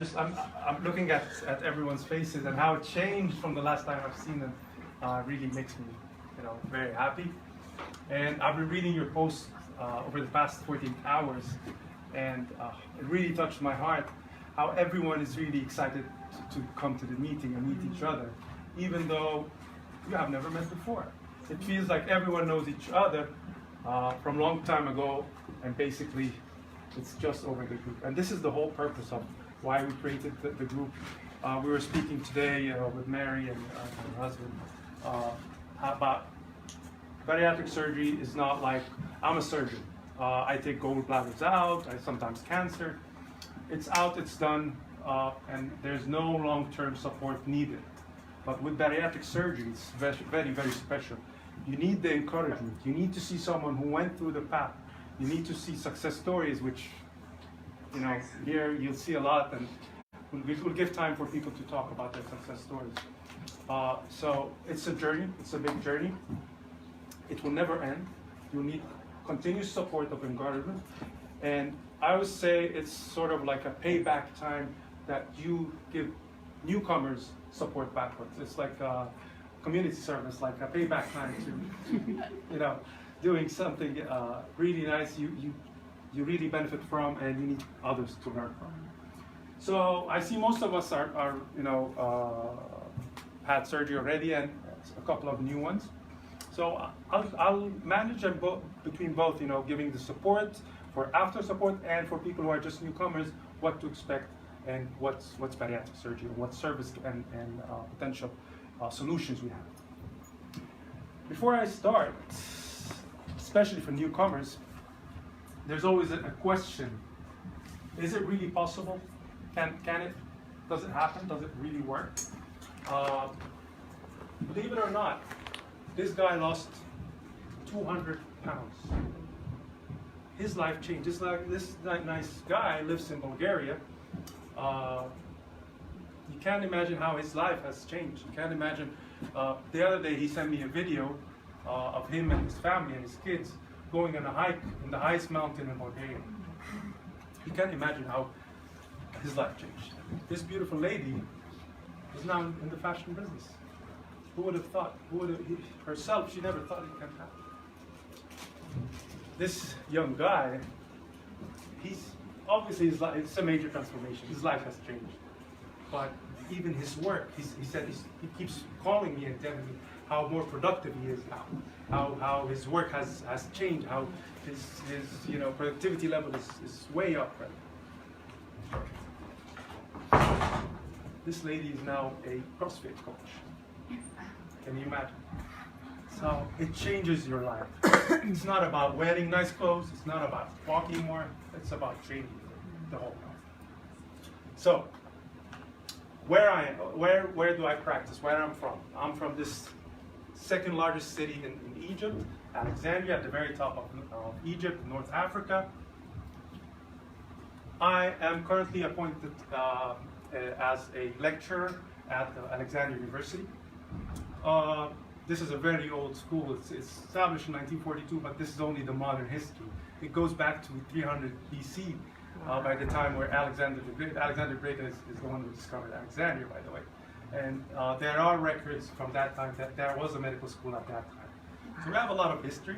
I'm looking at everyone's faces and how it changed from the last time I've seen them. Really makes me, very happy. And I've been reading your posts over the past 48 hours, and it really touched my heart. How everyone is really excited to come to the meeting and meet each other, even though you have never met before. It feels like everyone knows each other from a long time ago, and basically it's just over the group. And this is the whole purpose of why we created the group. We were speaking today with Mary and her husband about bariatric surgery is not like, I'm a surgeon. I take gallbladders out, I sometimes cancer. It's out, it's done, and there's no long-term support needed. But with bariatric surgery, it's very, very special. You need the encouragement. You need to see someone who went through the path. You need to see success stories, which, here you'll see a lot, and we'll give time for people to talk about their success stories. So it's a journey, it's a big journey. It will never end. You'll need continuous support of encouragement. And I would say it's sort of like a payback time that you give newcomers support backwards. It's like a community service, like a payback time to doing something really nice you really benefit from, and you need others to learn from. So I see most of us are had surgery already, and a couple of new ones. So I'll manage them between both, giving the support for after support and for people who are just newcomers, what to expect and what's bariatric surgery, what service and potential solutions we have. Before I start, especially for newcomers, there's always a question. Is it really possible? Can it? Does it happen? Does it really work? Believe it or not, this guy lost 200 pounds. His life changed. This nice guy lives in Bulgaria. You can't imagine how his life has changed. You can't imagine. The other day he sent me a video of him and his family and his kids going on a hike in the highest mountain in Bulgaria. You can't imagine how his life changed. This beautiful lady is now in the fashion business. Who would have thought? Herself, she never thought it can happen. This young guy, he's obviously it's a major transformation. His life has changed. But even his work, he said he keeps calling me and telling me how more productive he is now, how his work has changed, how his productivity level is way up right now. This lady is now a CrossFit coach. Can you imagine? So it changes your life. It's not about wearing nice clothes. It's not about walking more. It's about training the whole life. So where do I practice? Where I'm from? I'm from this second largest city in Egypt, Alexandria, at the very top of Egypt, North Africa. I am currently appointed as a lecturer at Alexandria University. This is a very old school. It's established in 1942, but this is only the modern history. It goes back to 300 BC, by the time where Alexander the Great is the one who discovered Alexandria, by the way. And there are records from that time that there was a medical school at that time. So we have a lot of history.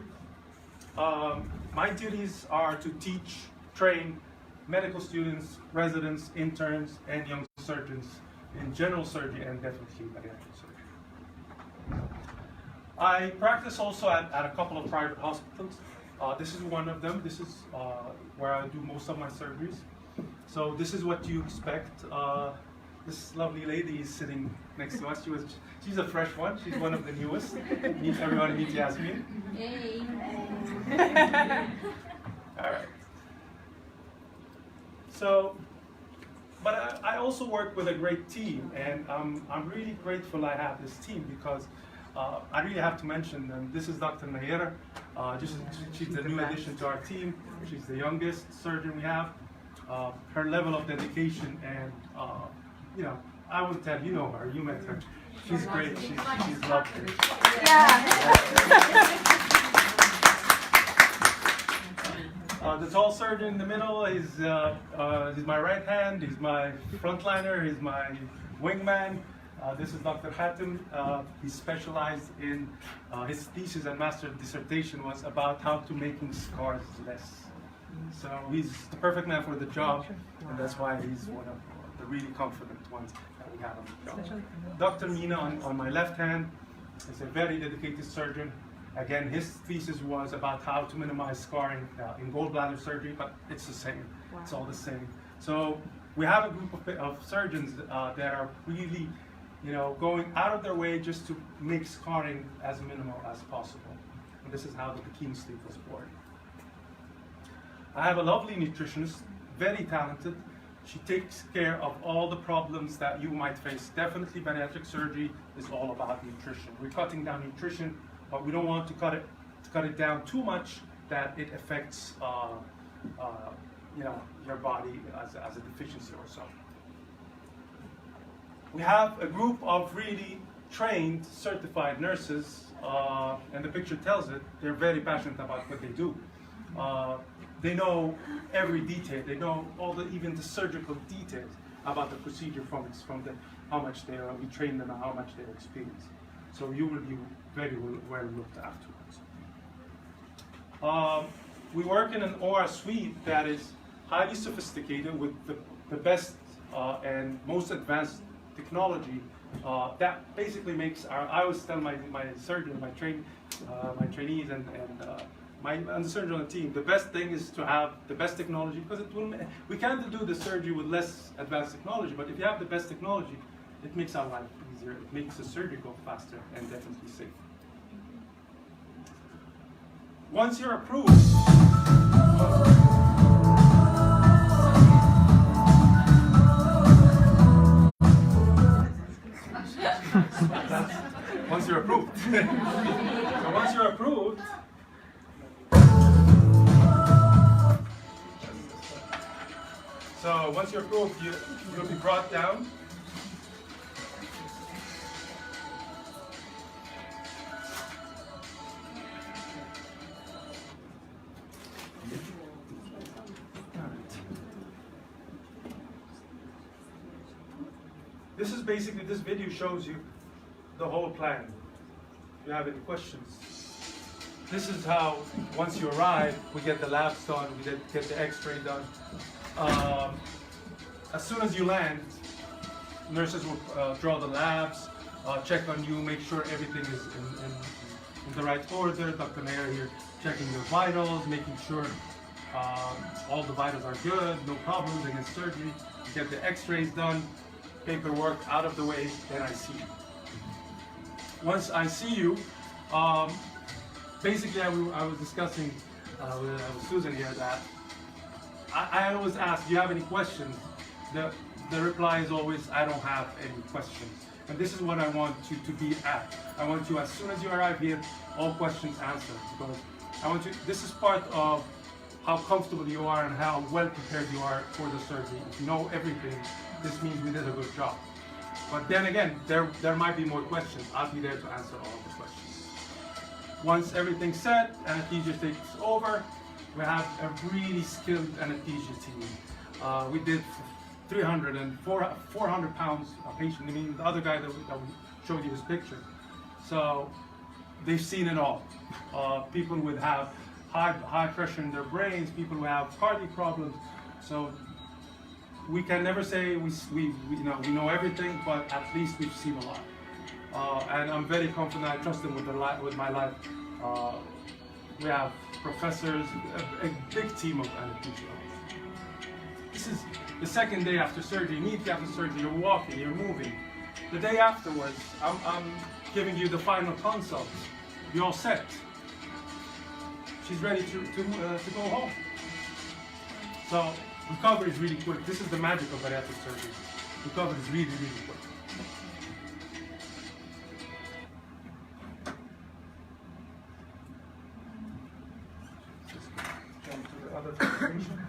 My duties are to teach, train medical students, residents, interns, and young surgeons in general surgery and definitely bariatric surgery. I practice also at a couple of private hospitals. This is one of them. This is where I do most of my surgeries. So this is what you expect. This lovely lady is sitting next to us. She's a fresh one. She's one of the newest. Everyone meet Yasmin. Hey. All right. So, but I also work with a great team, and I'm really grateful I have this team because I really have to mention them. This is Dr. Nayera. She's the new addition to our team. She's the youngest surgeon we have. Her level of dedication and I would tell you know her. You met her. She's great. She's lovely. Yeah. The tall surgeon in the middle, he's my right hand, he's my frontliner, he's my wingman. This is Dr. Hatem. He specialized in, his thesis and master dissertation was about how to making scars less. So he's the perfect man for the job, and that's why he's one of the really confident ones that we have on the job. Dr. Mina on my left hand is a very dedicated surgeon. Again, his thesis was about how to minimize scarring in gallbladder surgery, but it's the same. Wow. It's all the same. So we have a group of surgeons that are really, going out of their way just to make scarring as minimal as possible. And this is how the Taqeem sleeve was born. I have a lovely nutritionist, very talented. She takes care of all the problems that you might face. Definitely bariatric surgery is all about nutrition. We're cutting down nutrition, but we don't want to cut it down too much that it affects your body as a deficiency or so. We have a group of really trained, certified nurses, and the picture tells it. They're very passionate about what they do. They know every detail. They know even the surgical details about the procedure from how much we train them and how much they're experienced. So you will be very well looked afterwards. We work in an OR suite that is highly sophisticated with the best and most advanced technology that basically makes I always tell my surgeon, my trainees and the surgeon on the team, the best thing is to have the best technology, because we can't do the surgery with less advanced technology, but if you have the best technology, it makes our life easier. It makes the surgery go faster and definitely safer. Once you're approved, once you're approved, so once you're approved, you'll be brought down. This is basically, this video shows you the whole plan. If you have any questions. This is how, once you arrive, we get the labs done, we get the x-ray done. As soon as you land, nurses will draw the labs, check on you, make sure everything is in the right order. Dr. Tamer here checking your vitals, making sure all the vitals are good, no problems against surgery. You get the x-rays done, paperwork out of the way, then I see you. Once I see you, basically I was discussing with Susan here that I always ask, do you have any questions? The reply is always, I don't have any questions. And this is what I want you to be at. I want you, as soon as you arrive here, all questions answered. Because I want you, this is part of how comfortable you are and how well prepared you are for the surgery. If you know everything, this means we did a good job. But then again, there might be more questions. I'll be there to answer all of the questions. Once everything's set, anesthesia takes over, we have a really skilled anesthesia team. We did 300 and 400 pounds a patient. I mean, the other guy that we showed you his picture. So they've seen it all. People would have high pressure in their brains, people who have cardiac problems. So we can never say we know everything, but at least we've seen a lot. And I'm very confident. I trust them with my life. We have professors, a big team of anesthesiologists. This is the second day after surgery. Immediately after surgery, you're walking, you're moving. The day afterwards, I'm giving you the final consult. You're all set. She's ready to go home. So recovery is really quick. This is the magic of bariatric surgery. Recovery is really, really quick. Just jump to the other presentation.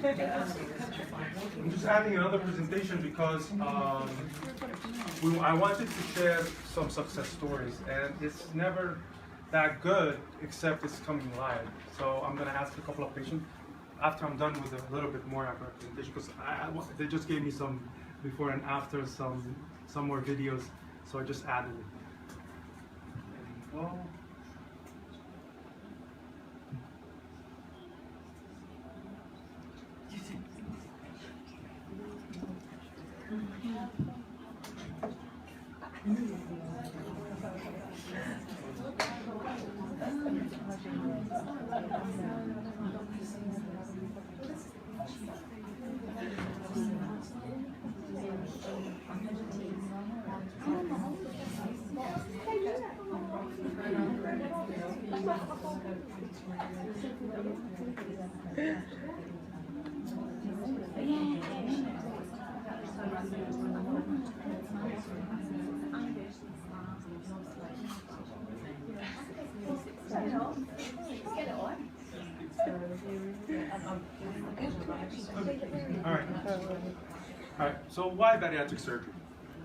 I'm just adding another presentation because I wanted to share some success stories, and it's never that good except it's coming live. So I'm going to ask a couple of patients after I'm done with a little bit more of a presentation, because they just gave me some before and after, some more videos, so I just added it. There you go. All right. So why bariatric surgery?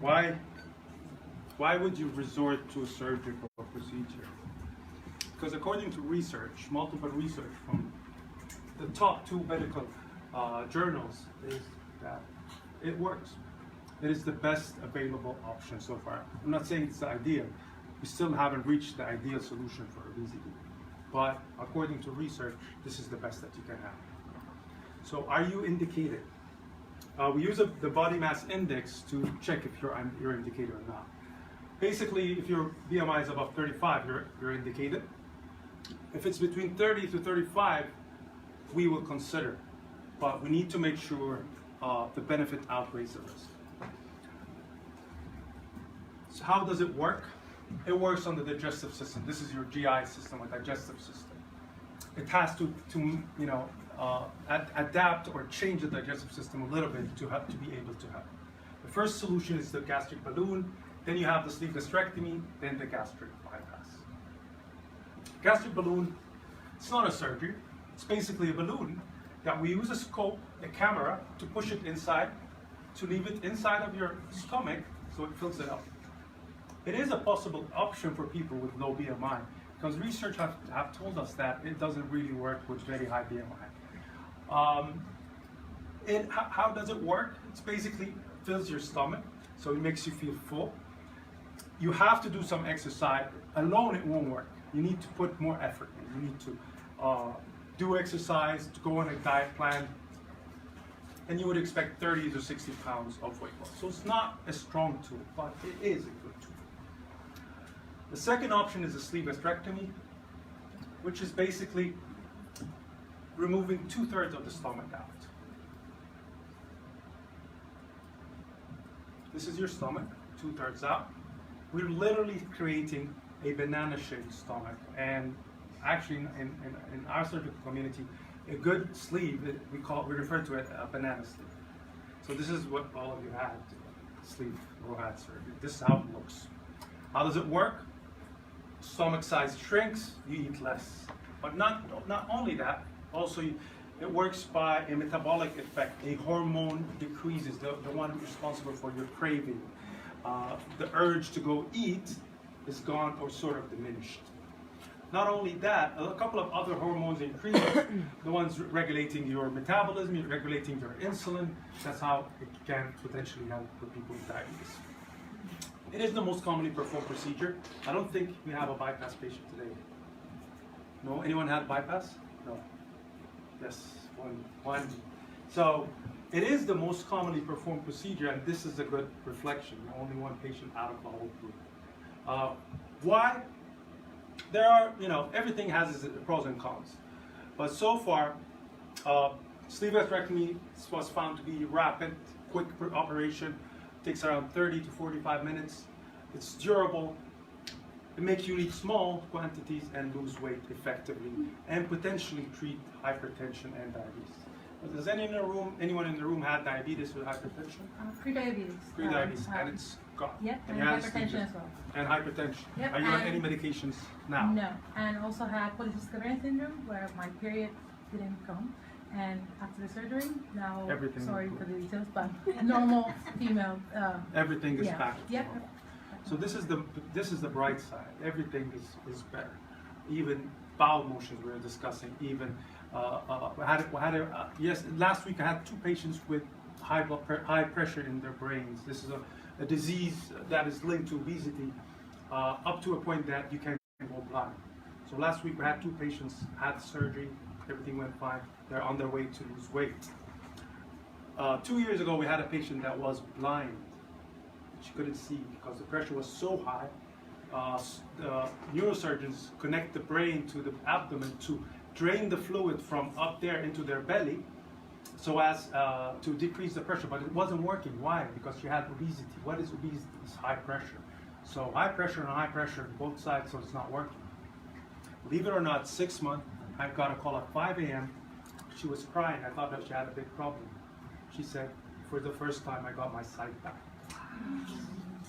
Why would you resort to a surgical procedure? Because according to research, multiple research from the top 2 medical journals, is that it works. It is the best available option so far. I'm not saying it's the ideal. We still haven't reached the ideal solution for obesity. But according to research, this is the best that you can have. So are you indicated? We use the body mass index to check if you're indicated or not. Basically, if your BMI is above 35, you're indicated. If it's between 30 to 35, we will consider. But we need to make sure the benefit outweighs the risk. So how does it work? It works on the digestive system. This is your GI system, or digestive system. It has to adapt or change the digestive system a little bit to be able to help. The first solution is the gastric balloon. Then you have the sleeve gastrectomy, then the gastric bypass. Gastric balloon, it's not a surgery. It's basically a balloon that we use a scope, a camera, to push it inside, to leave it inside of your stomach so it fills it up. It is a possible option for people with low BMI, because research have told us that it doesn't really work with very high BMI. How does it work? It's basically fills your stomach, so it makes you feel full. You have to do some exercise. Alone, it won't work. You need to put more effort in. You need to do exercise, to go on a diet plan, and you would expect 30 to 60 pounds of weight loss. So it's not a strong tool, but it is a good tool. The second option is a sleeve gastrectomy, which is basically removing 2/3 of the stomach out. This is your stomach, 2/3 out. We're literally creating a banana-shaped stomach, and actually in our surgical community, a good sleeve, we refer to it a banana sleeve. So this is what all of you had, sleeve or had surgery. This is how it looks. How does it work? Stomach size shrinks, you eat less. But not only that, also it works by a metabolic effect. A hormone decreases, the one responsible for your craving. The urge to go eat is gone or sort of diminished. Not only that, a couple of other hormones increase, the ones regulating your metabolism, regulating your insulin. That's how it can potentially help with people with diabetes. It is the most commonly performed procedure. I don't think we have a bypass patient today. No? Anyone had bypass? No. Yes, one. So it is the most commonly performed procedure, and this is a good reflection. Only one patient out of the whole group. Why? There are, everything has its pros and cons. But so far, sleeve gastrectomy was found to be rapid, quick operation. Takes around 30 to 45 minutes. It's durable. It makes you eat small quantities and lose weight effectively, and potentially treat hypertension and diabetes. Does anyone in the room have diabetes or hypertension? Pre-diabetes. Pre-diabetes, and it's gone. Yep, and hypertension as well. And hypertension. Yep, Are you on any medications now? No, and also have polycystic ovarian syndrome, where my period didn't come, And after the surgery, now, Everything sorry is for the details, but normal female. Everything is yeah. back to Yep. normal. So this is the bright side. Everything is better. Even bowel motions we were discussing. Even yes, last week I had 2 patients with high pressure in their brains. This is a disease that is linked to obesity up to a point that you can go blind. So last week we had 2 patients had surgery. Everything went fine. They're on their way to lose weight. 2 years ago we had a patient that was blind. She couldn't see because the pressure was so high. The neurosurgeons connect the brain to the abdomen to drain the fluid from up there into their belly so as to decrease the pressure, but it wasn't working. Why? Because she had obesity. What is obesity? It's high pressure. So high pressure and high pressure on both sides, so it's not working. Believe it or not, 6 months, I got a call at 5 a.m. She was crying. I thought that she had a big problem. She said, for the first time, I got my sight back.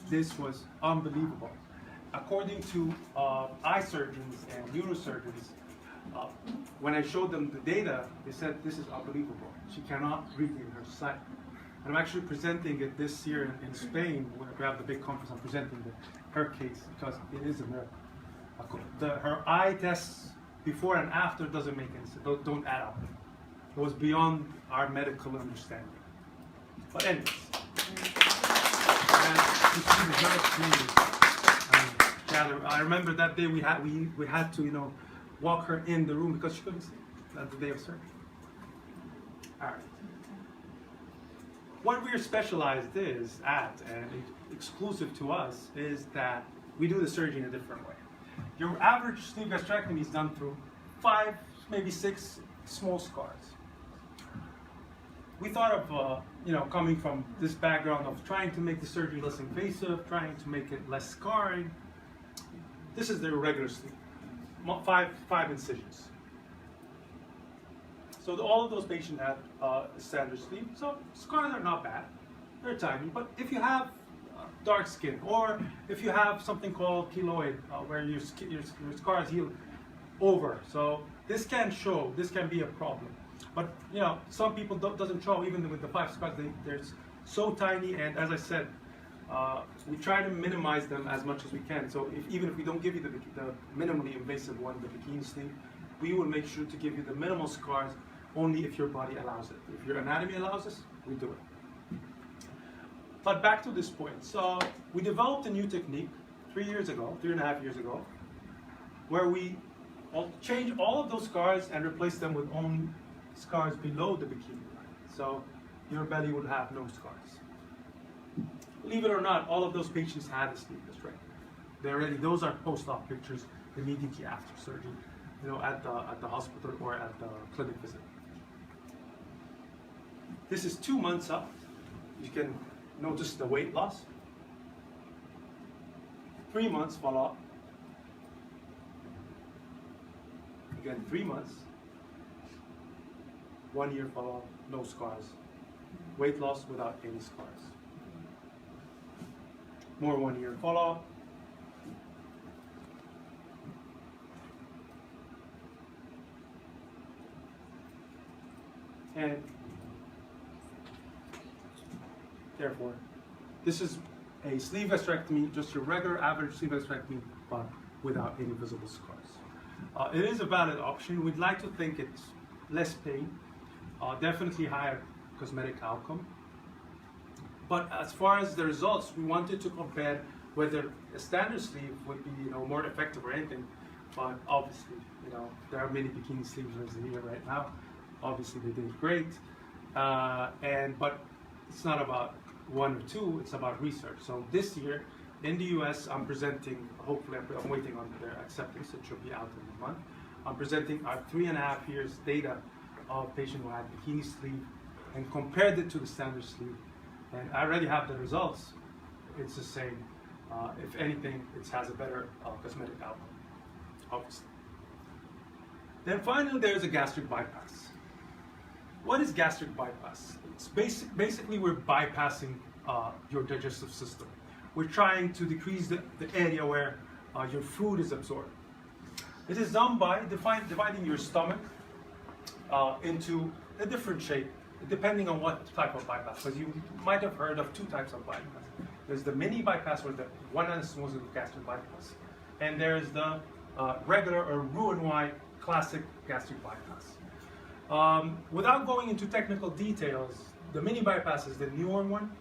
This was unbelievable. According to eye surgeons and neurosurgeons, when I showed them the data, they said this is unbelievable. She cannot regain her sight. And I'm actually presenting it this year in Spain, where we have the big conference. I'm presenting her case because it is a miracle. Her eye tests before and after doesn't make any sense. Don't add up. It was beyond our medical understanding. But anyways. I remember that day we had to walk her in the room because she couldn't see. That's the day of surgery. All right. What we're specialized at and exclusive to us is that we do the surgery in a different way. Your average sleeve gastrectomy is done through 5, maybe 6 small scars. We thought of coming from this background of trying to make the surgery less invasive, trying to make it less scarring. This is the regular sleeve, 5 incisions. So all of those patients have standard sleeve. So scars are not bad; they're tiny. But if you have dark skin, or if you have something called keloid, where your scars heal over, so this can show. This can be a problem. But some people doesn't show even with the 5 scars. They're so tiny, and as I said, we try to minimize them as much as we can. So even if we don't give you the minimally invasive one, the bikini sleeve, we will make sure to give you the minimal scars only if your body allows it. If your anatomy allows us, we do it. But back to this point. So we developed a new technique 3.5 years ago, where we change all of those scars and replace them with only scars below the bikini line. So your belly would have no scars. Believe it or not, all of those patients had a sleeve gastrectomy. Those are post-op pictures immediately after surgery, at the hospital or at the clinic visit. This is 2 months up. You can notice the weight loss. 3 months follow-up. Again, 3 months. 1 year follow-up, no scars. Weight loss without any scars. More 1 year follow-up. And therefore, this is a sleeve gastrectomy, just your regular average sleeve gastrectomy, but without any visible scars. It is a valid option. We'd like to think it's less pain, definitely higher cosmetic outcome. But as far as the results, we wanted to compare whether a standard sleeve would be more effective or anything. But obviously, there are many bikini sleeves here right now. Obviously, they did great. But it's not about 1 or 2, it's about research. So this year, in the US, I'm presenting, hopefully I'm waiting on their acceptance, it should be out in a month. I'm presenting our 3.5 years data of a patient who had bikini sleeve and compared it to the standard sleeve. And I already have the results. It's the same. If anything, it has a better cosmetic outcome, obviously. Then finally, there's a gastric bypass. What is gastric bypass? It's basically we're bypassing your digestive system. We're trying to decrease the area where your food is absorbed. It is done by dividing your stomach into a different shape, depending on what type of bypass. Because you might have heard of two types of bypass. There's the mini bypass, or the one anastomosis gastric bypass, and there's the regular or Roux-en-Y classic gastric bypass. Without going into technical details, the mini bypass is the newer one.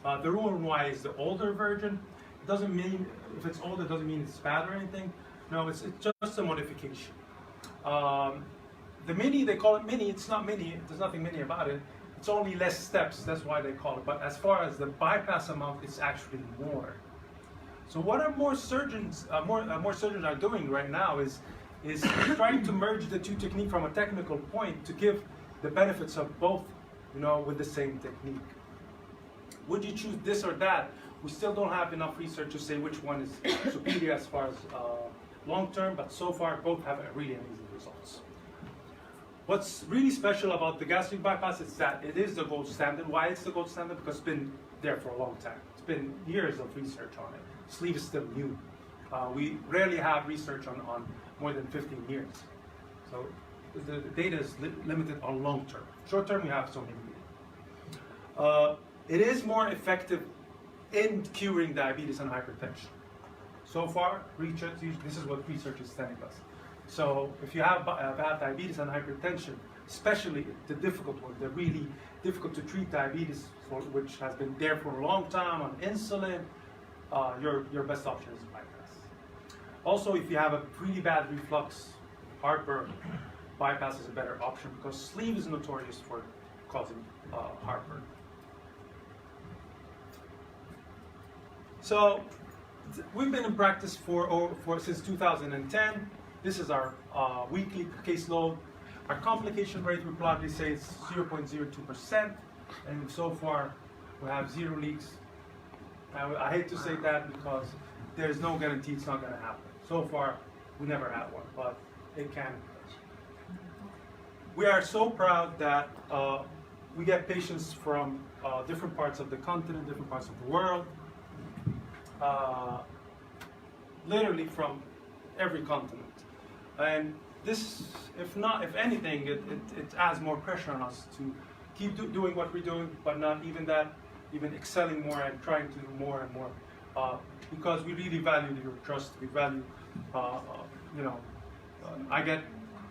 The Roux-en-Y is the older version. It doesn't mean, if it's older, it doesn't mean it's bad or anything. No, it's just a modification. The mini, they call it mini. It's not mini. There's nothing mini about it. It's only less steps. That's why they call it. But as far as the bypass amount, it's actually more. So what more surgeons are doing right now is trying to merge the two techniques from a technical point to give the benefits of both, with the same technique. Would you choose this or that? We still don't have enough research to say which one is superior as far as long term, but so far both have really amazing results. What's really special about the gastric bypass is that it is the gold standard. Why it's the gold standard? Because it's been there for a long time. It's been years of research on it. Sleeve is still new. We rarely have research on more than 15 years. So the data is limited on long term. Short term, we have so many. It is more effective in curing diabetes and hypertension. So far, this is what research is telling us. So if you have bad diabetes and hypertension, especially the difficult one, the really difficult to treat diabetes, which has been there for a long time on insulin, your best option is bypass. Also, if you have a really bad reflux, heartburn, bypass is a better option because sleeve is notorious for causing heartburn. So we've been in practice since 2010. This is our weekly caseload. Our complication rate, we probably say it's 0.02%, and so far we have 0 leaks. I hate to say that because there's no guarantee it's not going to happen. So far, we never had one, but it can. We are so proud that we get patients from different parts of the continent, different parts of the world, literally from every continent. And this, if anything, it adds more pressure on us to keep doing what we're doing, but not even that, even excelling more and trying to do more and more, because we really value your trust. We value, I get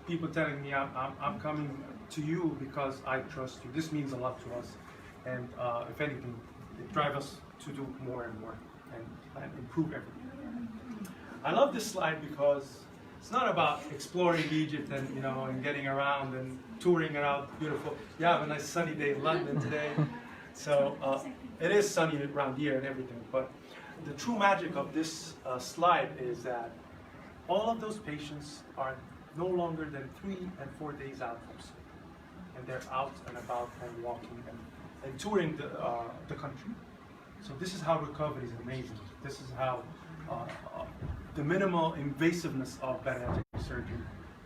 people telling me I'm coming to you because I trust you. This means a lot to us, and if anything, it drives us to do more and more and improve everything. I love this slide because it's not about exploring Egypt and and getting around and touring around. Beautiful. You have a nice sunny day in London today, so it is sunny around here and everything. But the true magic of this slide is that all of those patients are no longer than 3 and 4 days out from sleep, and they're out and about and walking and touring the country. So this is how recovery is amazing. This is how the minimal invasiveness of bariatric surgery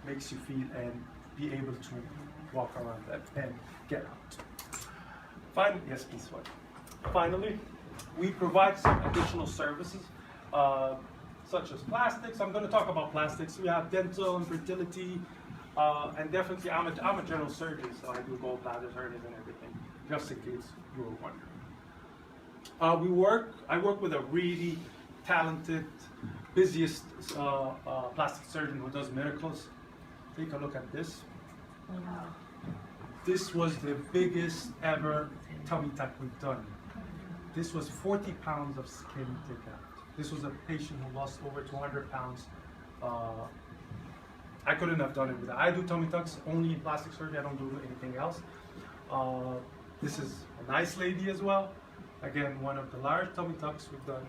makes you feel and be able to walk around and get out. Finally, yes, please. Finally, we provide some additional services, such as plastics. I'm going to talk about plastics. We have dental and fertility, and definitely I'm a general surgeon, so I do gallbladder surgeries and everything, just in case you were wondering. I work with a really talented, busiest plastic surgeon who does miracles. Take a look at this. This was the biggest ever tummy tuck we've done. This was 40 pounds of skin takeout. This was a patient who lost over 200 pounds. I couldn't have done it without. I do tummy tucks only in plastic surgery. I don't do anything else. This is a nice lady as well. Again, one of the large tummy tucks we've done.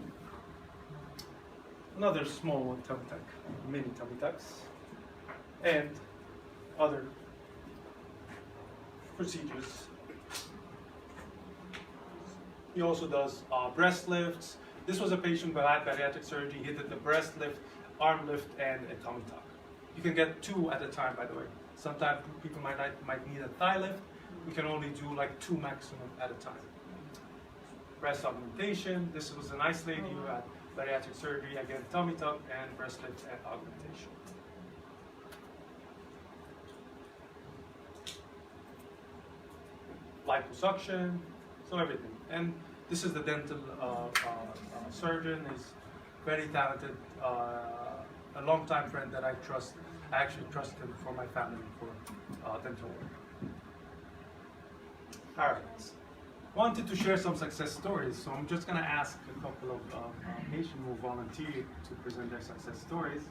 Another small one, tummy tuck, mini tummy tucks, and other procedures. He also does breast lifts. This was a patient who had bariatric surgery. He did the breast lift, arm lift, and a tummy tuck. You can get 2 at a time, by the way. Sometimes people might need a thigh lift. We can only do like 2 maximum at a time. Breast augmentation. This was a nice lady who had bariatric surgery, again, tummy tuck and breast lift and augmentation. liposuction, so everything. And this is the dental surgeon. He's very talented, a long-time friend that I trust. I actually trust him for my family for dental work. All right. Wanted to share some success stories, so I'm just going to ask a couple of patients who volunteered to present their success stories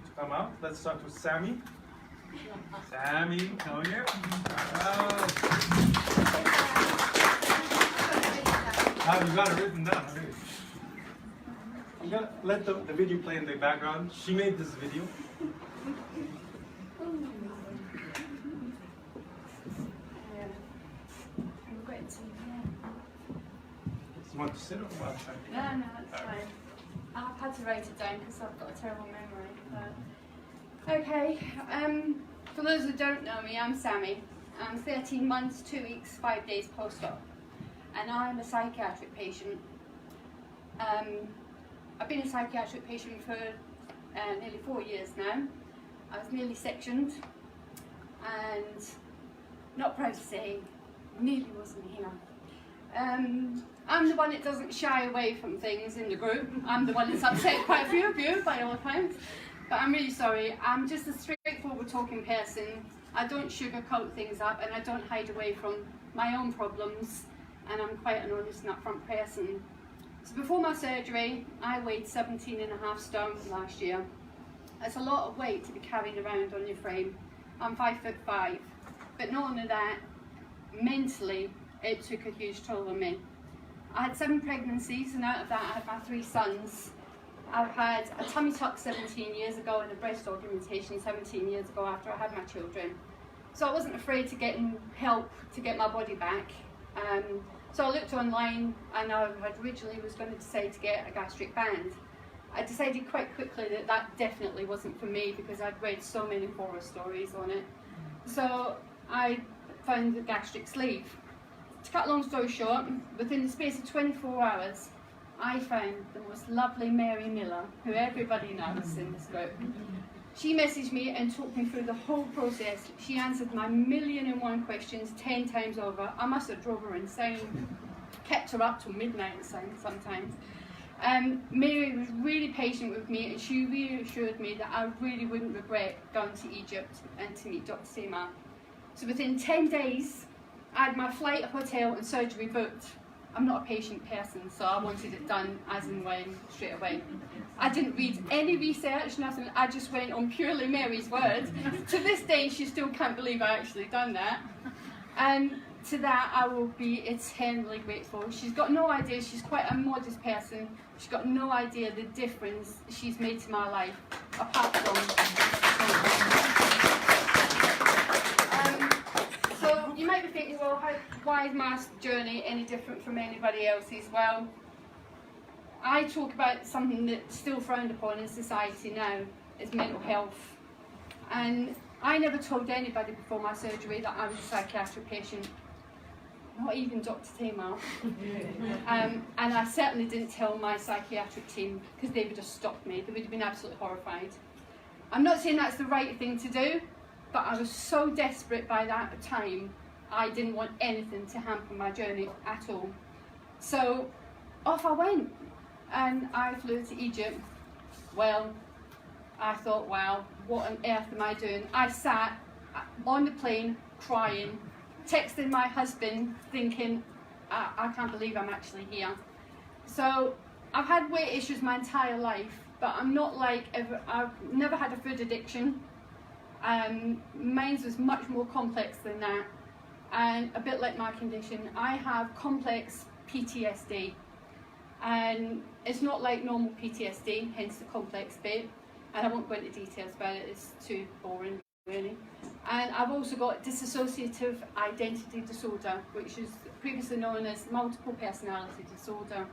to come out. Let's start with Sammy. Sammy, come here. You got it written down. Okay. I'm going to let the video play in the background. She made this video. You want to sit or what? No, it's fine. I've had to write it down because I've got a terrible memory. But... Okay, for those who don't know me, I'm Sammy. I'm 13 months, 2 weeks, 5 days post-op. And I'm a psychiatric patient. I've been a psychiatric patient for nearly 4 years now. I was nearly sectioned and not proud to say, nearly wasn't here. I'm the one that doesn't shy away from things in the group. I'm the one that's upset quite a few of you by all accounts. But I'm really sorry. I'm just a straightforward talking person. I don't sugarcoat things up and I don't hide away from my own problems. And I'm quite an honest and upfront person. So before my surgery, I weighed 17.5 stone last year. That's a lot of weight to be carried around on your frame. I'm 5'5", but not only that, mentally, it took a huge toll on me. I had 7 pregnancies, and out of that I had my 3 sons. I've had a tummy tuck 17 years ago and a breast augmentation 17 years ago after I had my children. So I wasn't afraid to get help to get my body back. So I looked online and I originally was going to decide to get a gastric band. I decided quite quickly that that definitely wasn't for me because I'd read so many horror stories on it. So I found the gastric sleeve. To cut a long story short, within the space of 24 hours, I found the most lovely Mary Miller, who everybody knows in this group. She messaged me and talked me through the whole process. She answered my 1,000,001 questions 10 times over. I must have drove her insane, kept her up till midnight sometimes. Mary was really patient with me and she reassured me that I really wouldn't regret going to Egypt and to meet Dr. Tamer. So within 10 days, I had my flight, hotel and surgery booked. I'm not a patient person, so I wanted it done as and when, straight away. I didn't read any research, nothing. I just went on purely Mary's word. To this day, she still can't believe I actually done that. And to that, I will be eternally grateful. She's got no idea. She's quite a modest person. She's got no idea the difference she's made to my life, apart from... So you might be thinking, well, why is my journey any different from anybody else's? Well, I talk about something that's still frowned upon in society now, is mental health. And I never told anybody before my surgery that I was a psychiatric patient, not even Dr. Tamer. And I certainly didn't tell my psychiatric team because they would have stopped me. They would have been absolutely horrified. I'm not saying that's the right thing to do, but I was so desperate by that time, I didn't want anything to hamper my journey at all. So off I went and I flew to Egypt. Well, I thought, wow, what on earth am I doing? I sat on the plane crying, texting my husband thinking, I can't believe I'm actually here. So I've had weight issues my entire life, but I'm not like, I've never had a food addiction. Mine was much more complex than that, and a bit like my condition, I have complex PTSD, and it's not like normal PTSD, hence the complex bit, and I won't go into details about it, it's too boring really. And I've also got dissociative identity disorder, which is previously known as multiple personality disorder.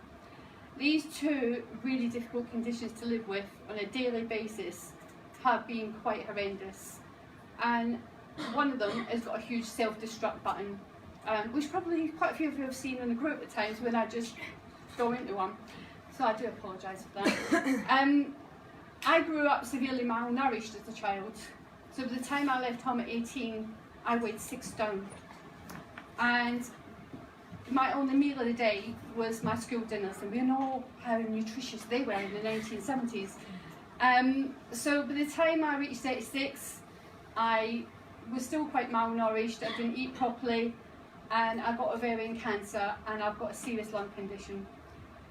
These two really difficult conditions to live with on a daily basis have been quite horrendous, and one of them has got a huge self-destruct button, which probably quite a few of you have seen in the group at times when I just go into one, so I do apologise for that. I grew up severely malnourished as a child, so by the time I left home at 18 I weighed 6 stone, and my only meal of the day was my school dinners, and we know how nutritious they were in the 1970s. So by the time I reached 86, I was still quite malnourished, I didn't eat properly, and I got ovarian cancer, and I've got a serious lung condition.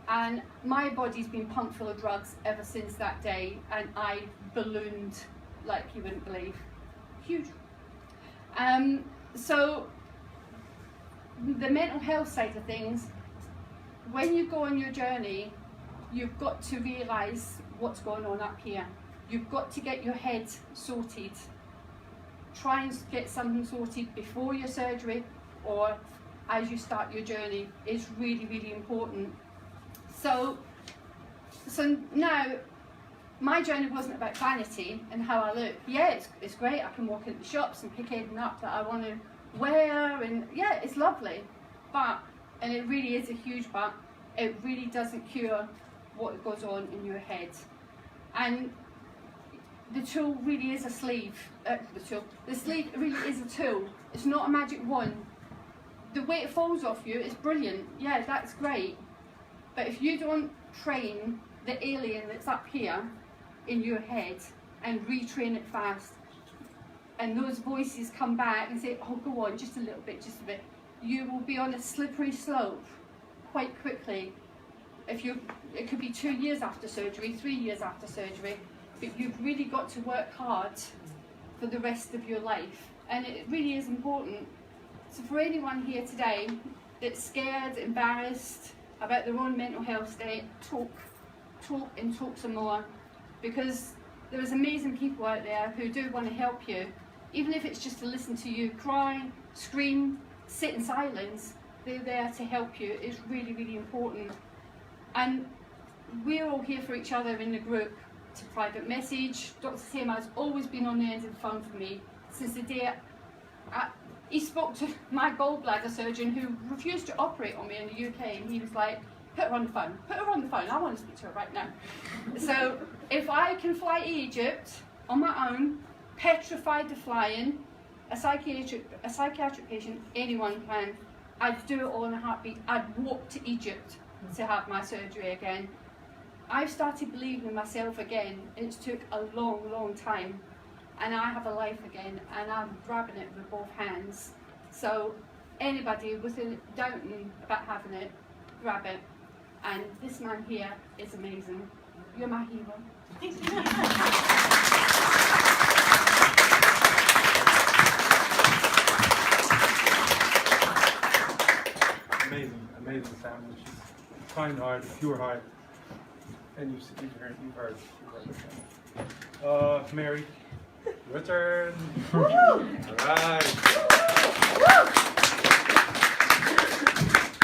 And my body's been pumped full of drugs ever since that day, and I ballooned like you wouldn't believe. Huge. So the mental health side of things, when you go on your journey, you've got to realise what's going on up here. You've got to get your head sorted. Try and get something sorted before your surgery or as you start your journey. It's really, really important. So now, my journey wasn't about vanity and how I look. Yeah, it's great, I can walk into the shops and pick anything up that I want to wear, and yeah, it's lovely. But, and it really is a huge but, it really doesn't cure what goes on in your head. And the tool really is a sleeve. The sleeve really is a tool. It's not a magic wand. The way it falls off you is brilliant. Yeah, that's great. But if you don't train the alien that's up here in your head and retrain it fast, and those voices come back and say, oh, go on, just a little bit, just a bit, you will be on a slippery slope quite quickly. It could be 2 years after surgery, 3 years after surgery, but you've really got to work hard for the rest of your life. And it really is important. So for anyone here today that's scared, embarrassed about their own mental health state, talk some more, because there's amazing people out there who do want to help you, even if it's just to listen to you cry, scream, sit in silence. They're there to help you. It's really, really important. And we're all here for each other in the group. To private message. Dr. Tamer has always been on the end of the phone for me since the day he spoke to my gallbladder surgeon who refused to operate on me in the UK, and he was like, put her on the phone, I want to speak to her right now. So if I can fly to Egypt on my own, petrified of flying, a psychiatric patient, anyone can, I'd do it all in a heartbeat. I'd walk to Egypt to have my surgery again. I've started believing in myself again. It took a long, long time, and I have a life again, and I'm grabbing it with both hands. So anybody with a doubting about having it, grab it. And this man here is amazing. You're my hero. Amazing Sam. She's kind heart, pure heart. And you've heard it. Mary, your turn. All right.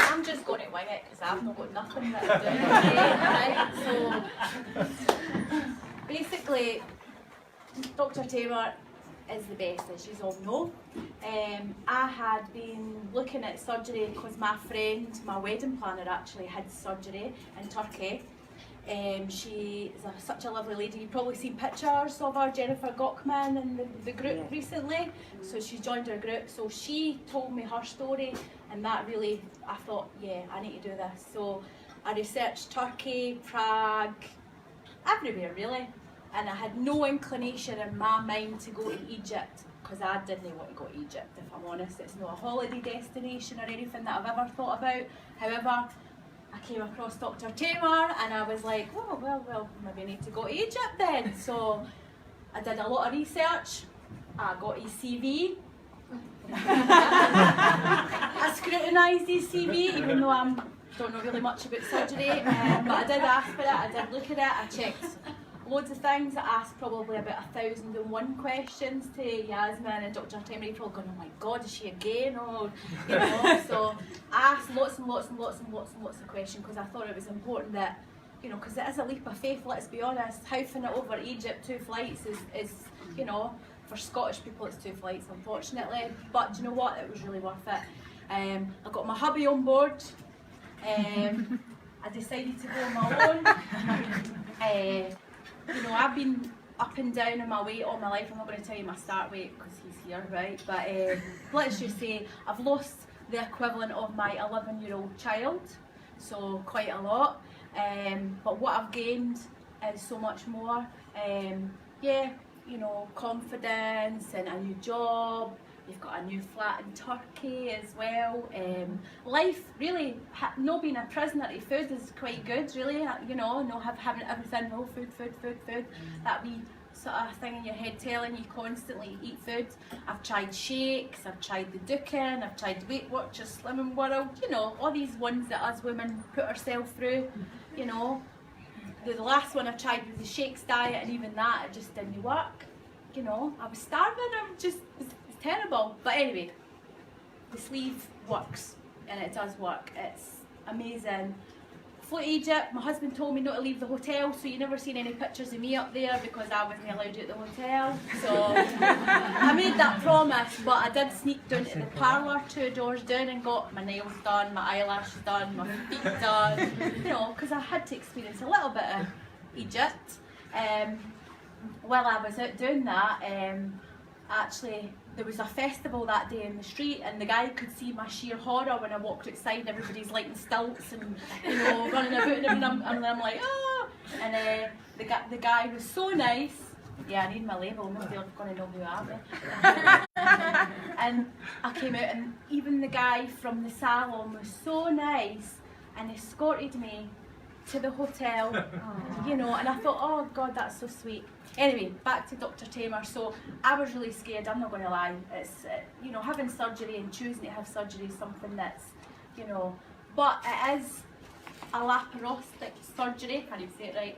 I'm just going to wing it because I've not got nothing that I'm doing today, right? So basically, Dr. Tamer is the best, as you all know. I had been looking at surgery because my friend, my wedding planner, actually had surgery in Turkey. She is such a lovely lady. You've probably seen pictures of her, Jennifer Gockman, in the group recently. So she joined our group. So she told me her story, and that really, I thought, yeah, I need to do this. So I researched Turkey, Prague, everywhere really. And I had no inclination in my mind to go to Egypt, because I didn't want to go to Egypt, if I'm honest. It's not a holiday destination or anything that I've ever thought about. However, I came across Dr. Tamer and I was like, oh, well, maybe I need to go to Egypt then. So I did a lot of research. I got his CV. I scrutinised his CV, even though I don't know really much about surgery. But I did ask for it, I did look at it, I checked loads of things. I asked probably about 1,001 questions to Yasmin and Dr. Tamer. People going, oh my God, is she again? Or, you know, so I asked lots and lots of questions because I thought it was important that, you know, because it is a leap of faith, let's be honest. Houfing it over Egypt, 2 flights is, you know, for Scottish people it's 2 flights, unfortunately. But do you know what? It was really worth it. I got my hubby on board. I decided to go on my own. You know, I've been up and down in my weight all my life. I'm not going to tell you my start weight because he's here, right? But let's just say I've lost the equivalent of my 11-year-old child, so quite a lot. But what I've gained is so much more. Yeah, you know, confidence and a new job. You've got a new flat in Turkey as well. Life really, not being a prisoner to food is quite good, really. You know, not having everything, oh, food. That wee sort of thing in your head telling you constantly eat food. I've tried shakes, I've tried the Dukin, I've tried Weight Watchers, Slimming World, you know, all these ones that us women put ourselves through, you know. The last one I tried was the shakes diet, and even that, it just didn't work. You know, I was starving, it's terrible. But anyway, the sleeve works, and it does work. It's amazing. Flew to Egypt, my husband told me not to leave the hotel, so you never seen any pictures of me up there because I wasn't allowed at the hotel. So I made that promise, but I did sneak down to the parlour 2 doors down and got my nails done, my eyelashes done, my feet done, you know, because I had to experience a little bit of Egypt. While I was out doing that, actually there was a festival that day in the street, and the guy could see my sheer horror when I walked outside. Everybody's lighting stilts and, you know, running about, and I'm like, ah! And the guy was so nice. Yeah, I need my label, nobody's going to know who I am. And I came out, and even the guy from the salon was so nice and escorted me to the hotel, you know, and I thought, oh God, that's so sweet. Anyway, back to Dr. Tamer. So I was really scared, I'm not going to lie. It's, you know, having surgery and choosing to have surgery is something that's, you know, but it is a laparoscopic surgery, can't even say it right.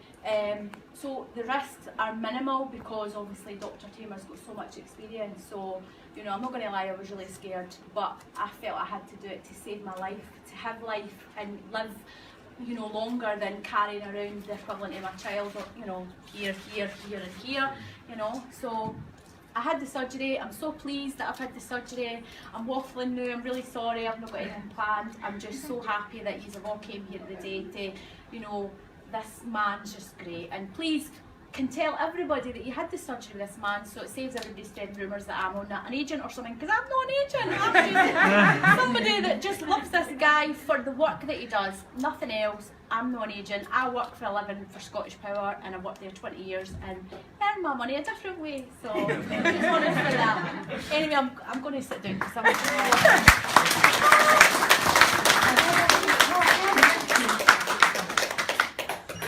So the risks are minimal because obviously Dr. Tamer's got so much experience. So, you know, I'm not going to lie, I was really scared, but I felt I had to do it to save my life, to have life and live, you know, longer than carrying around the equivalent of my child, or, you know, here and here, you know. So I had the surgery. I'm so pleased that I've had the surgery. I'm waffling now, I'm really sorry, I've not got anything planned. I'm just so happy that you all came here today to, you know, this man's just great. And please can tell everybody that you had the surgery with this man, so it saves everybody spreading rumours that I'm on an agent or something, because I'm not an agent. I'm just somebody that just loves this guy for the work that he does, nothing else. I'm not an agent. I work for a living for Scottish Power, and I've worked there 20 years and earn my money a different way, so just honest for that. Anyway, I'm going to sit down because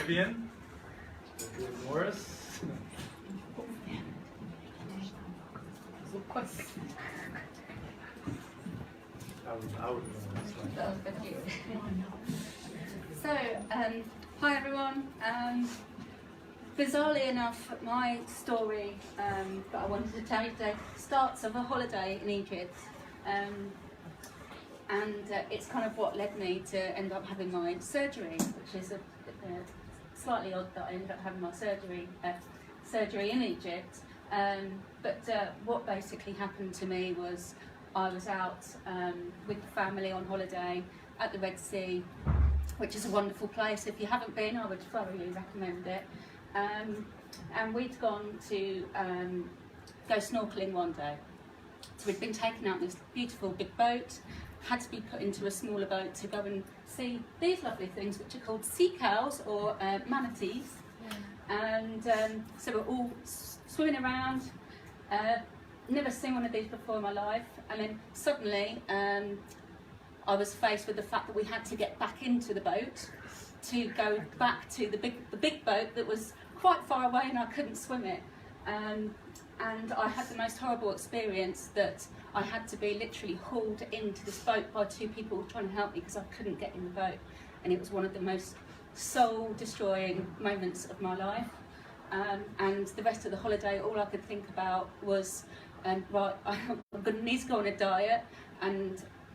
Vivian? Morris? I would know this one. So, hi everyone. Bizarrely enough, my story that I wanted to tell you today starts of a holiday in Egypt. And it's kind of what led me to end up having my surgery, which is slightly odd that I ended up having my surgery in Egypt. But what basically happened to me was I was out with the family on holiday at the Red Sea, which is a wonderful place. If you haven't been, I would thoroughly recommend it. And we'd gone to go snorkeling one day. So we'd been taken out in this beautiful big boat, had to be put into a smaller boat to go and see these lovely things, which are called sea cows or manatees. And so we're all swimming around, never seen one of these before in my life, and then suddenly I was faced with the fact that we had to get back into the boat to go back to the big boat that was quite far away and I couldn't swim it. And I had the most horrible experience that I had to be literally hauled into this boat by 2 people trying to help me because I couldn't get in the boat. And it was one of the most soul-destroying moments of my life. And the rest of the holiday, all I could think about was, right, I'm going to need to go on a diet.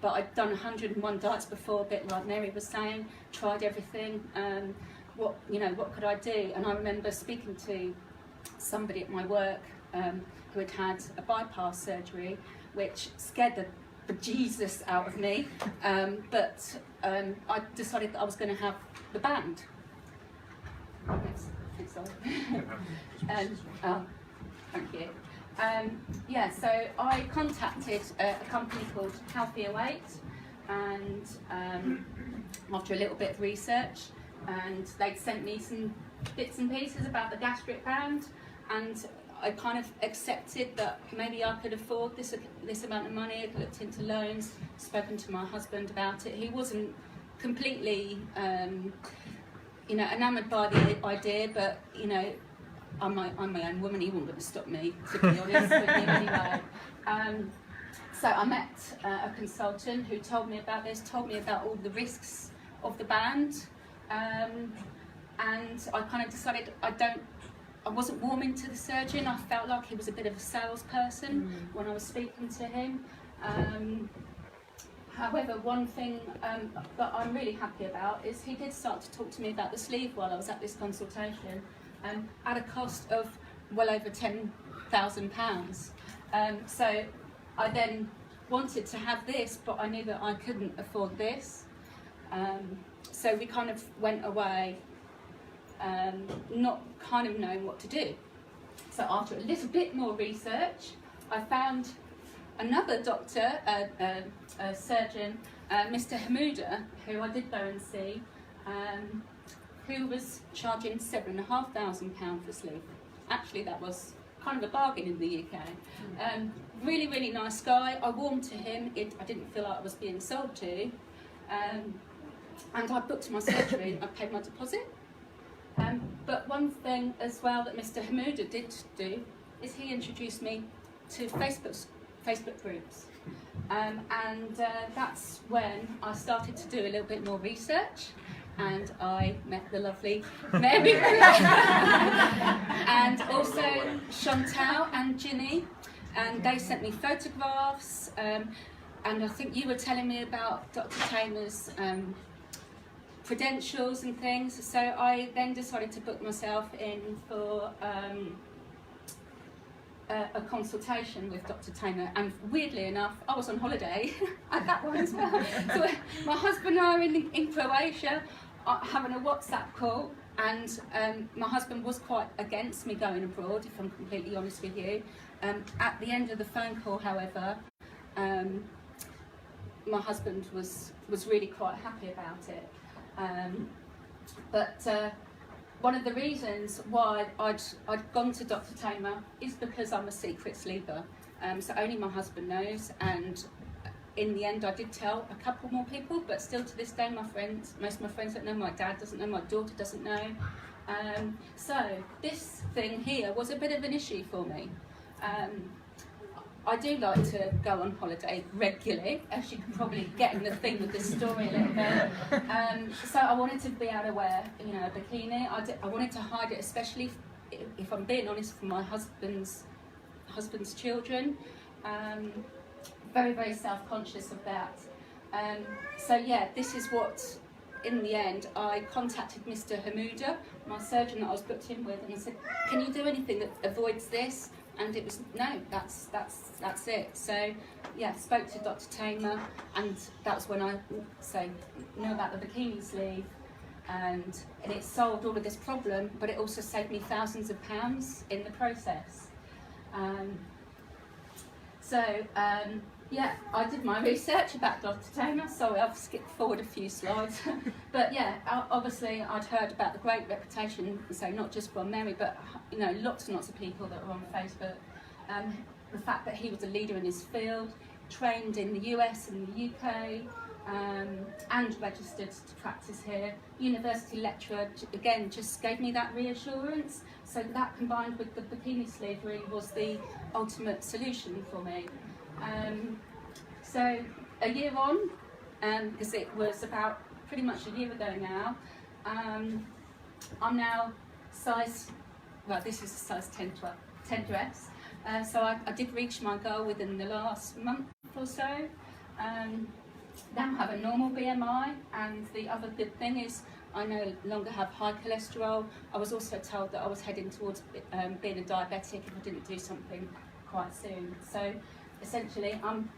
But I'd done 101 diets before, a bit like Mary was saying, tried everything. What could I do? And I remember speaking to somebody at my work who had had a bypass surgery, which scared the bejesus out of me. But I decided that I was going to have the band. Yes, sorry. Thank you. Yeah, so I contacted a company called Healthier Weight, and after a little bit of research, and they'd sent me some bits and pieces about the gastric band, and I kind of accepted that maybe I could afford this amount of money. I'd looked into loans, spoken to my husband about it. He wasn't completely enamoured by the idea, but I'm my own woman, he wasn't going to stop me, to be honest with you anyway. So I met a consultant who told me about this, told me about all the risks of the band, and I kind of decided I wasn't warming to the surgeon. I felt like he was a bit of a salesperson when I was speaking to him. However, one thing that I'm really happy about is he did start to talk to me about the sleeve while I was at this consultation, at a cost of well over £10,000. So I then wanted to have this, but I knew that I couldn't afford this. So we kind of went away, not kind of knowing what to do. So after a little bit more research, I found another doctor, a surgeon, Mr. Hamouda, who I did go and see, who was charging £7,500 for sleeve. Actually, that was kind of a bargain in the UK. Really, really nice guy. I warmed to him. I didn't feel like I was being sold to. And I booked my surgery. I paid my deposit. But one thing as well that Mr. Hamouda did do is he introduced me to Facebook groups. And that's when I started to do a little bit more research, and I met the lovely Mary and also Chantal and Ginny, and they sent me photographs, and I think you were telling me about Dr. Tamer's credentials and things, so I then decided to book myself in for a consultation with Dr. Tamer, and weirdly enough, I was on holiday at that one as well. So my husband and I are in Croatia having a WhatsApp call, and my husband was quite against me going abroad, if I'm completely honest with you. At the end of the phone call, however, my husband was really quite happy about it. But one of the reasons why I'd gone to Dr. Tamer is because I'm a secret sleeper, so only my husband knows, and in the end I did tell a couple more people, but still to this day most of my friends don't know, my dad doesn't know, my daughter doesn't know. So this thing here was a bit of an issue for me. I do like to go on holiday regularly, as you can probably get in the thing with this story a little bit. So I wanted to be able to wear, a bikini. I wanted to hide it, especially if I'm being honest, for my husband's children. Very, very self-conscious of that. So yeah, this is what, in the end, I contacted Mr. Hamouda, my surgeon that I was booked in with, and I said, "Can you do anything that avoids this?" And it was, no, that's it. So yeah, spoke to Dr. Tamer, and that was when I knew about the bikini sleeve, and it solved all of this problem, but it also saved me thousands of pounds in the process. Yeah, I did my research about Dr. Tamer. Sorry, I've skipped forward a few slides. But yeah, obviously I'd heard about the great reputation, so not just from Mary, but lots and lots of people that were on Facebook. The fact that he was a leader in his field, trained in the US and the UK, and registered to practice here. University lecturer, again, just gave me that reassurance. So that combined with the bikini sleeve really was the ultimate solution for me. So a year on, because it was about pretty much a year ago now, I'm now this is a size 10 dress. So I did reach my goal within the last month or so. Now I have a normal BMI, and the other good thing is I no longer have high cholesterol. I was also told that I was heading towards being a diabetic if I didn't do something quite soon. So essentially I'm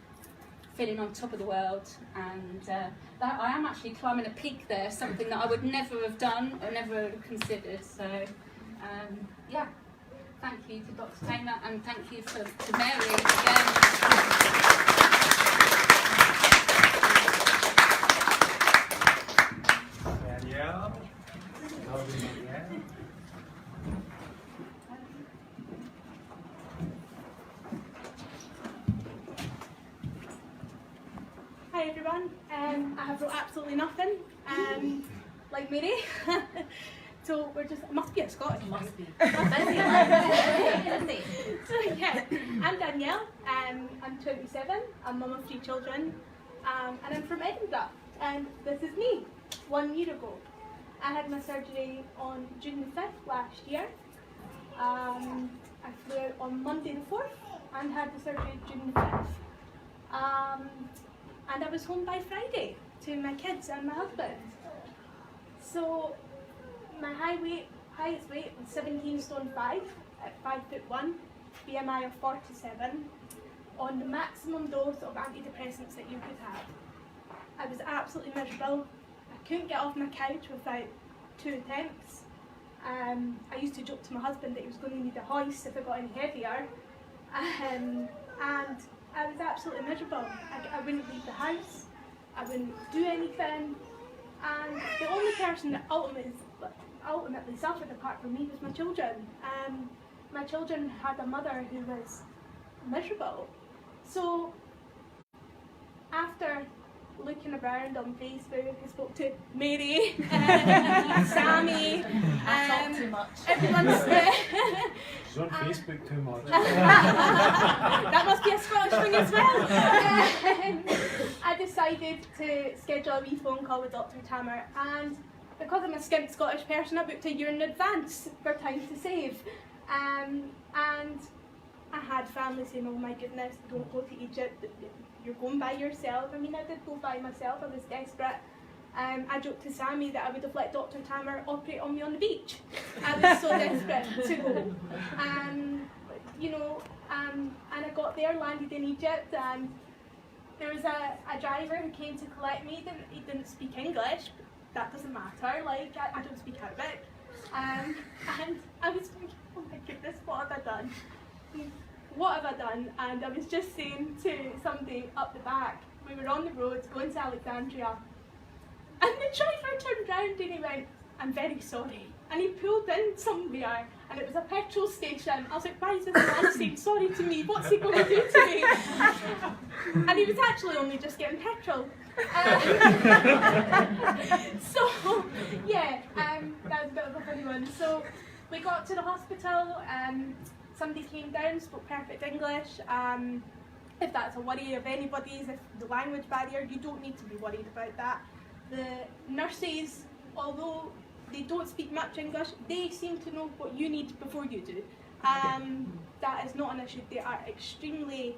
feeling on top of the world, and that I am actually climbing a peak there, something that I would never have done or never have considered. So yeah, thank you to Dr. Tamer, and thank you to Mary again. everyone. I have wrote absolutely nothing, like Mary. So we're just, it must be a Scottish thing. Must be. So yeah, I'm Danielle, I'm 27, I'm mum of 3 children, and I'm from Edinburgh, and this is me, 1 year ago. I had my surgery on June the 5th last year. I flew out on Monday the 4th and had the surgery June the 5th. And I was home by Friday to my kids and my husband. So my highest weight was 17 stone 5 at 5'1", BMI of 47, on the maximum dose of antidepressants that you could have. I was absolutely miserable. I couldn't get off my couch without 2 attempts. I used to joke to my husband that he was going to need a hoist if I got any heavier. And I was absolutely miserable. I wouldn't leave the house, I wouldn't do anything, and the only person that ultimately suffered apart from me was my children. My children had a mother who was miserable. So after looking around on Facebook, I spoke to Mary, Sammy, I talk too much. everyone's She's on Facebook too much. that must be a Scottish thing as well. I decided to schedule a wee phone call with Dr. Tamer, and because I'm a skint Scottish person, I booked a year in advance for time to save. And I had family saying, oh my goodness, don't go to Egypt, you're going by yourself. I mean, I did go by myself, I was desperate. I joked to Sammy that I would have let Dr. Tamer operate on me on the beach. I was so desperate to go. You know, and I got there, landed in Egypt, and there was a driver who came to collect me. He didn't speak English, but that doesn't matter, like, I don't speak Arabic. And I was thinking, oh my goodness, what have I done? What have I done? And I was just saying to somebody up the back, we were on the road going to Alexandria, and the driver turned round and he went, I'm very sorry. And he pulled in somewhere, and it was a petrol station. I was like, why is this man saying sorry to me? What's he going to do to me? And he was actually only just getting petrol. So, yeah, that was a bit of a funny one. So we got to the hospital, somebody came down, spoke perfect English. If that's a worry of anybody's, if the language barrier, you don't need to be worried about that. The nurses, although they don't speak much English, they seem to know what you need before you do. That is not an issue. They are extremely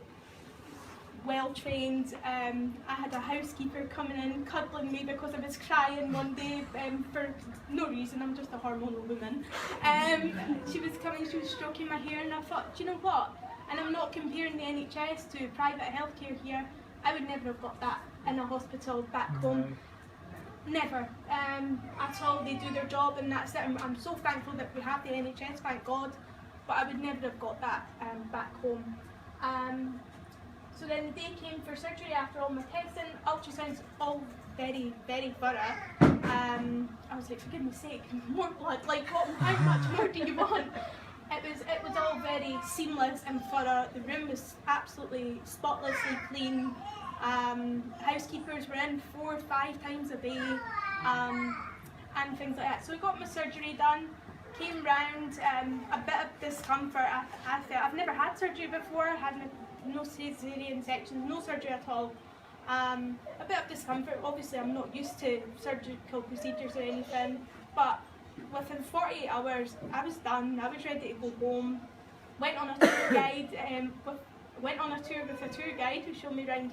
well trained. I had a housekeeper coming in, cuddling me because I was crying one day for no reason. I'm just a hormonal woman. She was coming, she was stroking my hair, and I thought, do you know what? And I'm not comparing the NHS to private healthcare here. I would never have got that in a hospital back home. Never at all. They do their job and that's it. I'm so thankful that we have the NHS, thank God, but I would never have got that back home. So then the day came for surgery after all my testing, ultrasounds, all very, very thorough. I was like, for goodness sake, more blood, like how much more do you want? It was all very seamless and thorough. The room was absolutely spotlessly clean. Housekeepers were in 4 or 5 times a day, and things like that. So we got my surgery done, came round, a bit of discomfort. I felt, I've never had surgery before, had no cesarean sections, no surgery at all. A bit of discomfort. Obviously I'm not used to surgical procedures or anything, but within 48 hours I was done, I was ready to go home. Went on a tour guide, went on a tour with a tour guide who showed me around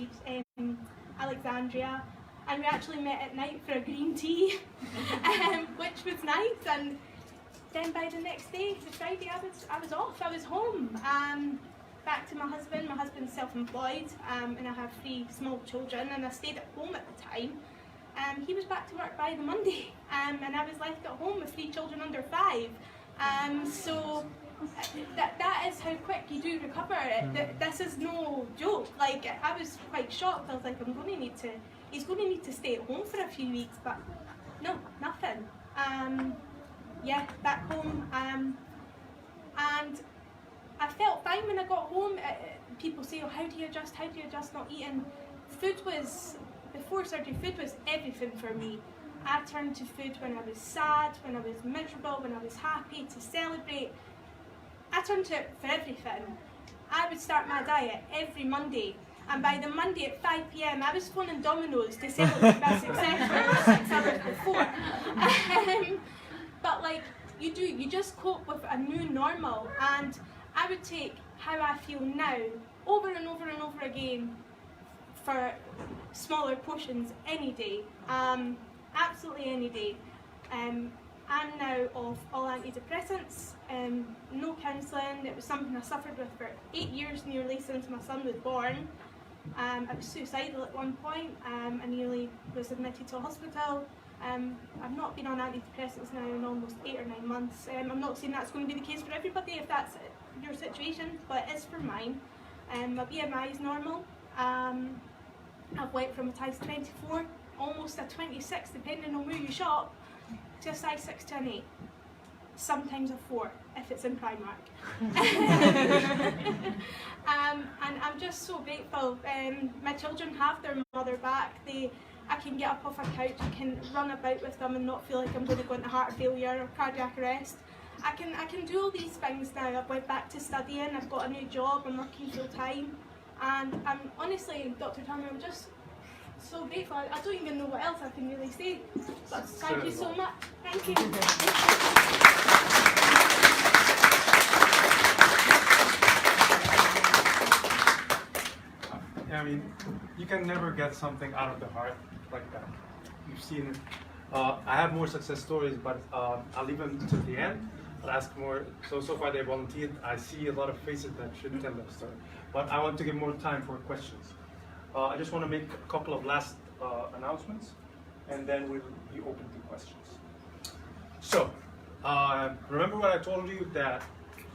Alexandria, and we actually met at night for a green tea, which was nice. And then by the next day, the Friday, I was off, I was home. Back to my husband. My husband's self-employed, and I have 3 small children, and I stayed at home at the time. He was back to work by the Monday, and I was left at home with 3 children under 5. So that is how quick you do recover. This is no joke. Like, I was quite shocked. I was like, he's going to need to stay at home for a few weeks, but no, nothing. Yeah, back home, and I felt fine when I got home. People say, oh, how do you adjust not eating? Food was before surgery, food was everything for me. I turned to food when I was sad, when I was miserable, when I was happy, to celebrate. I turned to it for everything. I would start my diet every Monday, and by the Monday at 5 p.m. I was phoning Domino's to celebrate my success for 6 hours before. But like, you just cope with a new normal, and I would take how I feel now over and over and over again for smaller portions any day, absolutely any day. I'm now off all antidepressants, no counselling. It was something I suffered with for 8 years nearly since my son was born. I was suicidal at one point. I nearly was admitted to a hospital. I've not been on antidepressants now in almost 8 or 9 months. I'm not saying that's going to be the case for everybody if that's your situation, but it is for mine. My BMI is normal. I've went from a size 24, almost a 26 depending on where you shop, to a size 6 to an 8. Sometimes a 4 if it's in Primark. And I'm just so grateful. My children have their mother back. I can get up off a couch, I can run about with them and not feel like I'm going to go into heart failure or cardiac arrest. I can do all these things now. I've went back to studying, I've got a new job, I'm working full time, and I'm honestly, Dr. Tamer, I'm just so grateful. I don't even know what else I can really say, but thank you so much. Thank you. I mean, you can never get something out of the heart like that. You've seen it. I have more success stories, but I'll leave them to the end. I'll ask more. So far they volunteered. I see a lot of faces that should tell their story. But I want to give more time for questions. I just want to make a couple of last announcements, and then we'll be open to questions. So, remember what I told you, that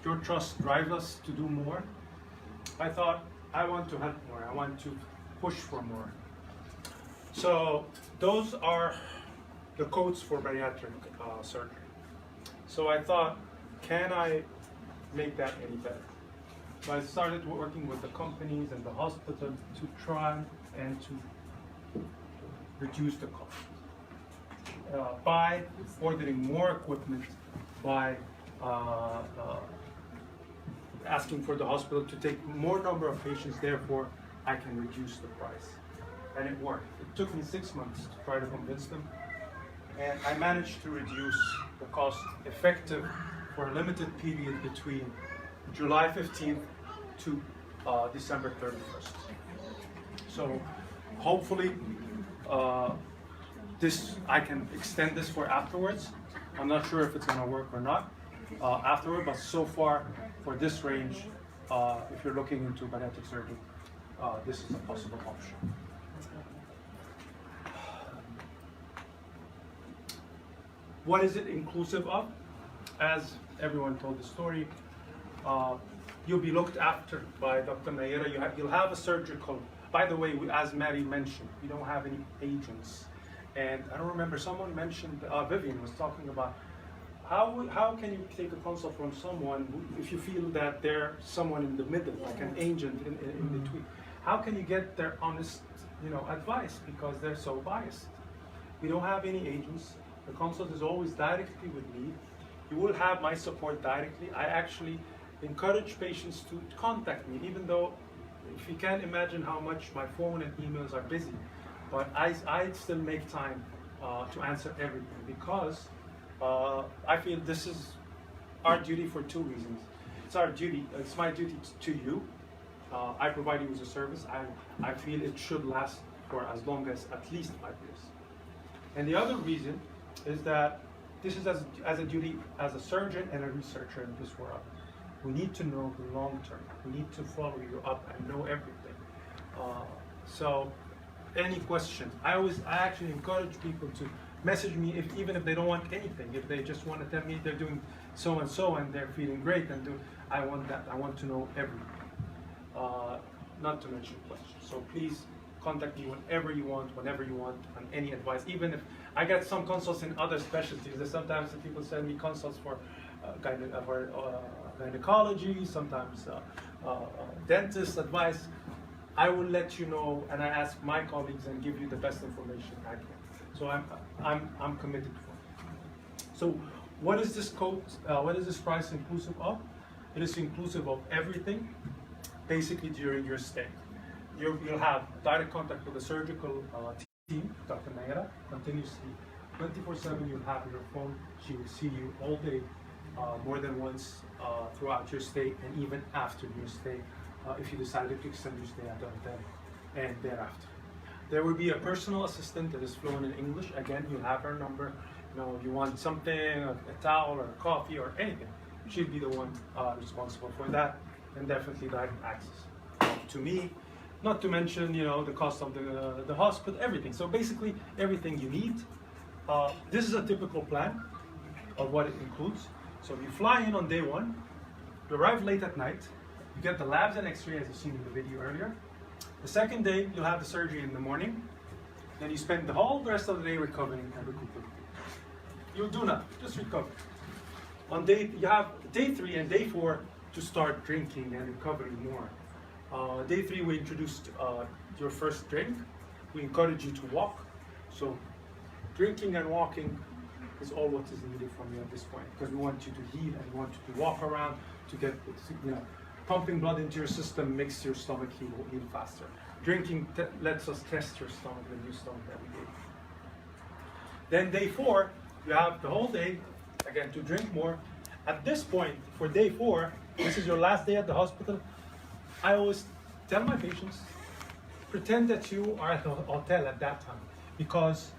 your trust drives us to do more? I thought, I want to help more. I want to push for more. So those are the codes for bariatric surgery. So I thought, can I make that any better? So I started working with the companies and the hospital to try and to reduce the cost by ordering more equipment, by asking for the hospital to take more number of patients, therefore I can reduce the price. And it worked. It took me 6 months to try to convince them, and I managed to reduce the cost effective for a limited period between July 15th to December 31st. So hopefully I can extend this for afterwards. I'm not sure if it's going to work or not afterward, but so far for this range, if you're looking into bariatric surgery, this is a possible option. What is it inclusive of? As everyone told the story, you'll be looked after by Dr. Nayera. You'll have a surgical. By the way, as Mary mentioned, we don't have any agents. And I don't remember, someone mentioned, Vivian was talking about, how can you take a consult from someone if you feel that they're someone in the middle, like an agent in between? How can you get their honest, advice, because they're so biased? We don't have any agents. The consult is always directly with me. You will have my support directly. I actually encourage patients to contact me, even though, if you can't imagine how much my phone and emails are busy, but I still make time to answer everything, because I feel this is our duty for 2 reasons. It's our duty, it's my duty to you. I provide you with a service. I feel it should last for as long as at least 5 years. And the other reason is that this is as a duty as a surgeon and a researcher in this world. We need to know the long term. We need to follow you up and know everything. So any questions? I actually encourage people to message me even if they don't want anything. If they just want to tell me they're doing so and so and they're feeling great, and I want that. I want to know everything. Not to mention questions. So please contact me whenever you want on any advice. Even if I get some consults in other specialties. There's sometimes people send me consults for gynecology, sometimes dentist advice. I will let you know, and I ask my colleagues and give you the best information I can. So I'm committed for it. So what is this code? What is this price inclusive of? It is inclusive of everything, basically during your stay. You'll have direct contact with the surgical team, Dr. Naira, continuously, 24/7. You'll have your phone. She will see you all day, more than once throughout your stay, and even after your stay, if you decided to extend your stay at the hotel and thereafter. There will be a personal assistant that is fluent in English. Again, you'll have her number. You know, if you want something, a towel or a coffee or anything, she'll be the one responsible for that, and definitely direct access to me. Not to mention, you know, the cost of the hospital, everything. So basically, everything you need. This is a typical plan of what it includes. So you fly in on day one, you arrive late at night, you get the labs and X-ray as you've seen in the video earlier. The second day, you'll have the surgery in the morning. Then you spend the whole rest of the day recovering and recuperating. You'll do nothing, just recover. You have day 3 and day 4 to start drinking and recovering more. Day 3, we introduced your first drink. We encourage you to walk. So drinking and walking is all what is needed from you at this point, because we want you to heal and we want you to walk around to get, you know, pumping blood into your system makes your stomach heal faster. Drinking lets us test your stomach, the new stomach that we gave. Then day 4, you have the whole day, again, to drink more. At this point, for day 4, this is your last day at the hospital, I always tell my patients, pretend that you are at the hotel at that time, because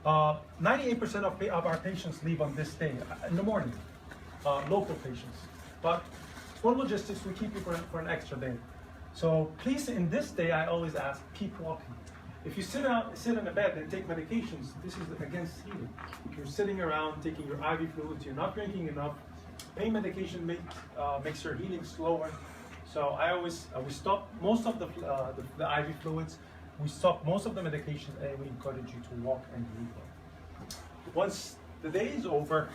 98% of our patients leave on this day, in the morning, local patients. But for logistics, we keep you for an extra day. So please, in this day, I always ask, keep walking. If you sit in a bed and take medications, this is against healing. You're sitting around taking your IV fluids, you're not drinking enough. Pain medication makes your healing slower. So we stop most of the IV fluids, we stop most of the medications, and we encourage you to walk and heal. Once the day is over,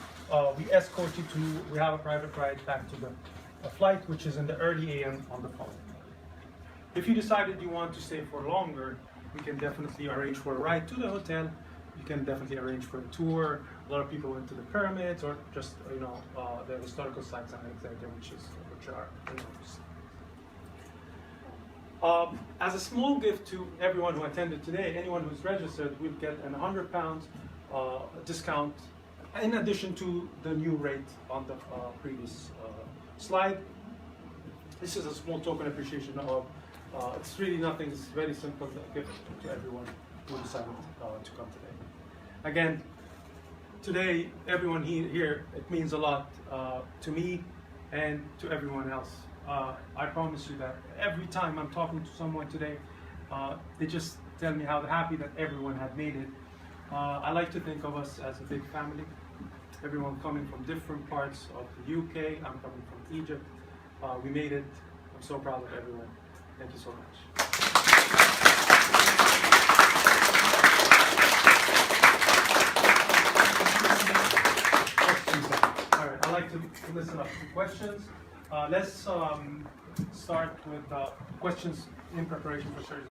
we escort you we have a private ride back to the flight, which is in the early AM on the following day. If you decided you want to stay for longer, we can definitely arrange for a ride to the hotel. You can definitely arrange for a tour. A lot of people went to the pyramids or just, you know, the historical sites and Alexandria, which are as a small gift to everyone who attended today, anyone who's registered will get an £100 discount in addition to the new rate on the previous slide. This is a small token appreciation of, it's really nothing, it's very simple gift to everyone who decided to come today. Again, today, everyone here, it means a lot to me and to everyone else. I promise you that every time I'm talking to someone today, they just tell me how happy that everyone had made it. I like to think of us as a big family. Everyone coming from different parts of the UK. I'm coming from Egypt. We made it. I'm so proud of everyone. Thank you so much. All right, I'd like to listen up to questions. Let's start with questions in preparation for surgery.